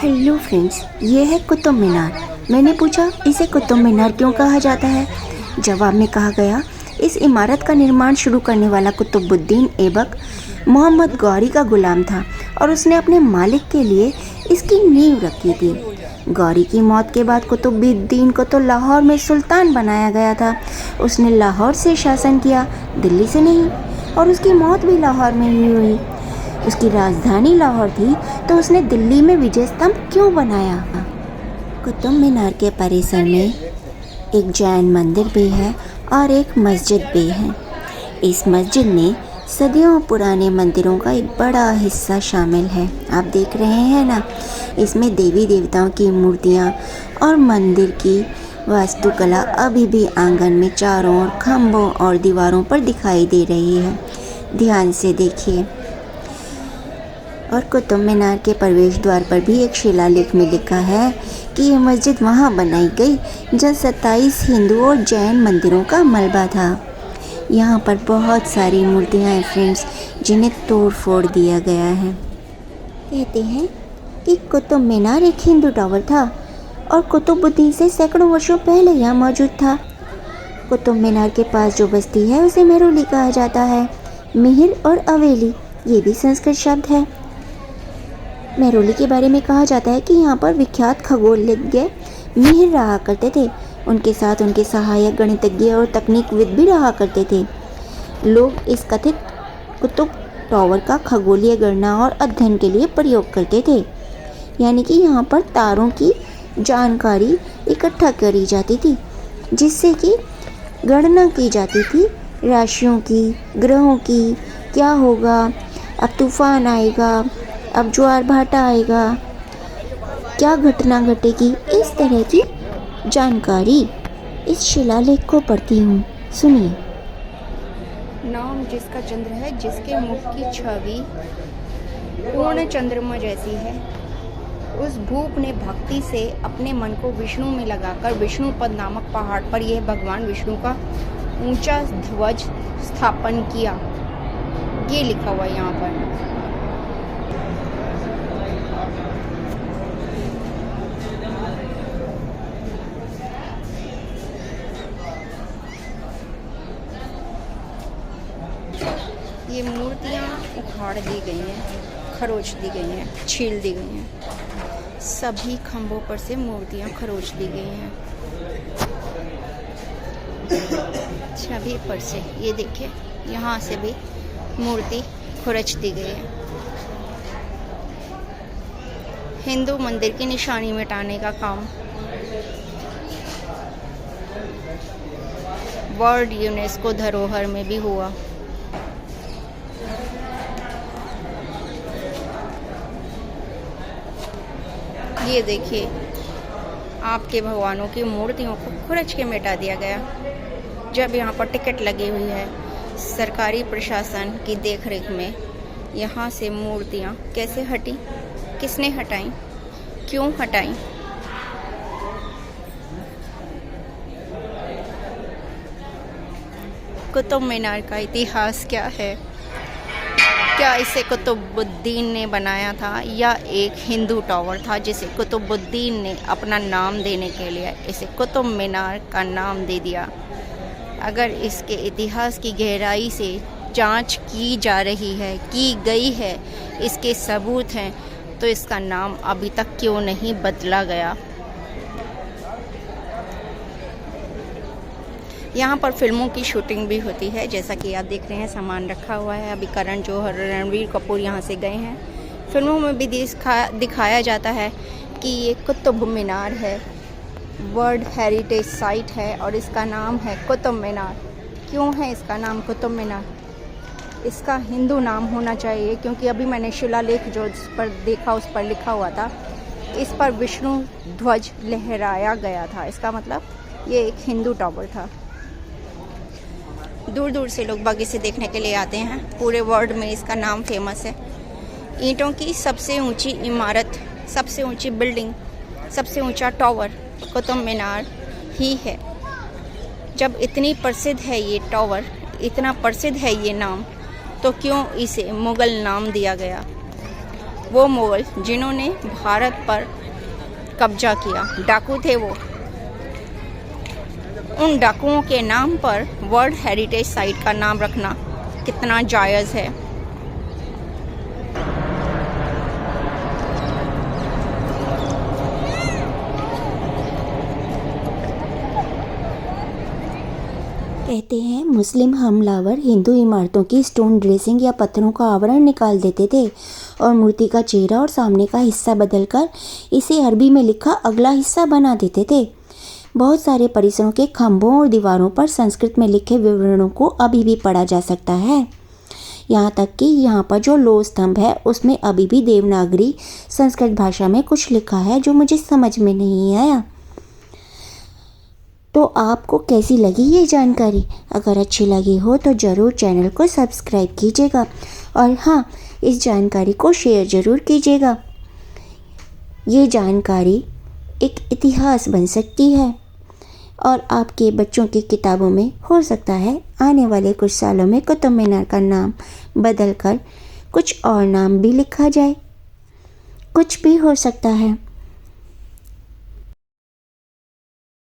Hello friends, ये है कुतुब मीनार। मैंने पूछा इसे कुतुब मीनार क्यों कहा जाता है। जवाब में कहा गया, इस इमारत का निर्माण शुरू करने वाला कुतुबुद्दीन ऐबक मोहम्मद गौरी का गुलाम था और उसने अपने मालिक के लिए इसकी नींव रखी थी। गौरी की मौत के बाद कुतुबुद्दीन को तो लाहौर में सुल्तान बनाया गया था। उसने लाहौर से शासन किया, दिल्ली से नहीं, और उसकी मौत भी लाहौर में ही हुई। उसकी राजधानी लाहौर थी तो उसने दिल्ली में विजय स्तंभ क्यों बनाया। कुतुब मीनार के परिसर में एक जैन मंदिर भी है और एक मस्जिद भी है। इस मस्जिद में सदियों पुराने मंदिरों का एक बड़ा हिस्सा शामिल है। आप देख रहे हैं ना, इसमें देवी देवताओं की मूर्तियाँ और मंदिर की वास्तुकला अभी भी आंगन में चारों ओर खम्भों और दीवारों पर दिखाई दे रही है। ध्यान से देखिए। और कुतुब मीनार के प्रवेश द्वार पर भी एक शिलालेख में लिखा है कि ये मस्जिद वहाँ बनाई गई जहाँ 27 हिंदू और जैन मंदिरों का मलबा था। यहाँ पर बहुत सारी मूर्तियाँ हैं फ्रेंड्स, जिन्हें तोड़ फोड़ दिया गया है। कहते हैं कि कुतुब मीनार एक हिंदू टावर था और कुतुबुद्दीन से सैकड़ों वर्षों पहले यहाँ मौजूद था। कुतुब मीनार के पास जो बस्ती है उसे मेहरौली कहा जाता है। मिहिर और अवेली ये भी संस्कृत शब्द है। मेहरौली के बारे में कहा जाता है कि यहाँ पर विख्यात खगोलज्ञ मिहिर रहा करते थे। उनके साथ उनके सहायक गणितज्ञ और तकनीकविद भी रहा करते थे। लोग इस कथित कुतुब टावर का खगोलीय गणना और अध्ययन के लिए प्रयोग करते थे, यानी कि यहाँ पर तारों की जानकारी इकट्ठा करी जाती थी, जिससे कि गणना की जाती थी राशियों की, ग्रहों की, क्या होगा, अब तूफान आएगा, अब ज्वार भाटा आएगा, क्या घटना घटेगी, इस तरह की जानकारी इस शिलालेख को पढ़ती हूँ। सुनिए। नाम जिसका चंद्र है, जिसके मुख की छवि पूर्ण चंद्रमा जैसी है, उस भूप ने भक्ति से अपने मन को विष्णु में लगाकर विष्णुपद नामक पहाड़ पर यह भगवान विष्णु का ऊंचा ध्वज स्थापन किया। ये लिखा हुआ है यहाँ पर। ये मूर्तियाँ उखाड़ दी गई हैं, खरोच दी गई हैं, छील दी गई हैं। सभी खंभों पर से मूर्तियाँ खरोच दी गई हैं, सभी पर से। ये देखिए, यहाँ से भी मूर्ति खुरच दी गई है। हिंदू मंदिर की निशानी मिटाने का काम वर्ल्ड यूनेस्को धरोहर में भी हुआ। ये देखिए, आपके भगवानों की मूर्तियों को खुरच के मिटा दिया गया। जब यहाँ पर टिकट लगी हुई है सरकारी प्रशासन की देखरेख में, यहाँ से मूर्तियाँ कैसे हटी, किसने हटाई, क्यों हटाई? कुतुब मीनार का इतिहास क्या है? क्या इसे कुतुबुद्दीन ने बनाया था या एक हिंदू टावर था जिसे कुतुबुद्दीन ने अपना नाम देने के लिए इसे कुतुब मीनार का नाम दे दिया? अगर इसके इतिहास की गहराई से जांच की जा रही है, की गई है, इसके सबूत हैं, तो इसका नाम अभी तक क्यों नहीं बदला गया? यहाँ पर फिल्मों की शूटिंग भी होती है, जैसा कि आप देख रहे हैं सामान रखा हुआ है। अभी करण जौहर, रणवीर कपूर यहाँ से गए हैं। फिल्मों में भी दिखाया जाता है कि ये कुतुब मीनार है, वर्ल्ड हेरिटेज साइट है और इसका नाम है कुतुब मीनार। क्यों है इसका नाम कुतुब मीनार? इसका हिंदू नाम होना चाहिए, क्योंकि अभी मैंने शिलालेख जो इस पर देखा उस पर लिखा हुआ था, इस पर विष्णु ध्वज लहराया गया था। इसका मतलब ये एक हिंदू टावर था। दूर दूर से लोग बाग इसे देखने के लिए आते हैं। पूरे वर्ल्ड में इसका नाम फेमस है। ईंटों की सबसे ऊंची इमारत, सबसे ऊंची बिल्डिंग, सबसे ऊंचा टावर कुतुब मीनार ही है। जब इतनी प्रसिद्ध है ये टावर, इतना प्रसिद्ध है ये नाम, तो क्यों इसे मुग़ल नाम दिया गया? वो मुगल जिन्होंने भारत पर कब्जा किया, डाकू थे वो। उन डाकुओं के नाम पर वर्ल्ड हेरिटेज साइट का नाम रखना कितना जायज़ है। कहते हैं मुस्लिम हमलावर हिंदू इमारतों की स्टोन ड्रेसिंग या पत्थरों का आवरण निकाल देते थे और मूर्ति का चेहरा और सामने का हिस्सा बदलकर इसे अरबी में लिखा अगला हिस्सा बना देते थे। बहुत सारे परिसरों के खंभों और दीवारों पर संस्कृत में लिखे विवरणों को अभी भी पढ़ा जा सकता है। यहाँ तक कि यहाँ पर जो लोह स्तंभ है उसमें अभी भी देवनागरी संस्कृत भाषा में कुछ लिखा है जो मुझे समझ में नहीं आया। तो आपको कैसी लगी ये जानकारी? अगर अच्छी लगी हो तो ज़रूर चैनल को सब्सक्राइब कीजिएगा और हाँ, इस जानकारी को शेयर ज़रूर कीजिएगा। ये जानकारी एक इतिहास बन सकती है और आपके बच्चों की किताबों में हो सकता है आने वाले कुछ सालों में कुतुब मीनार का नाम बदलकर कुछ और नाम भी लिखा जाए। कुछ भी हो सकता है।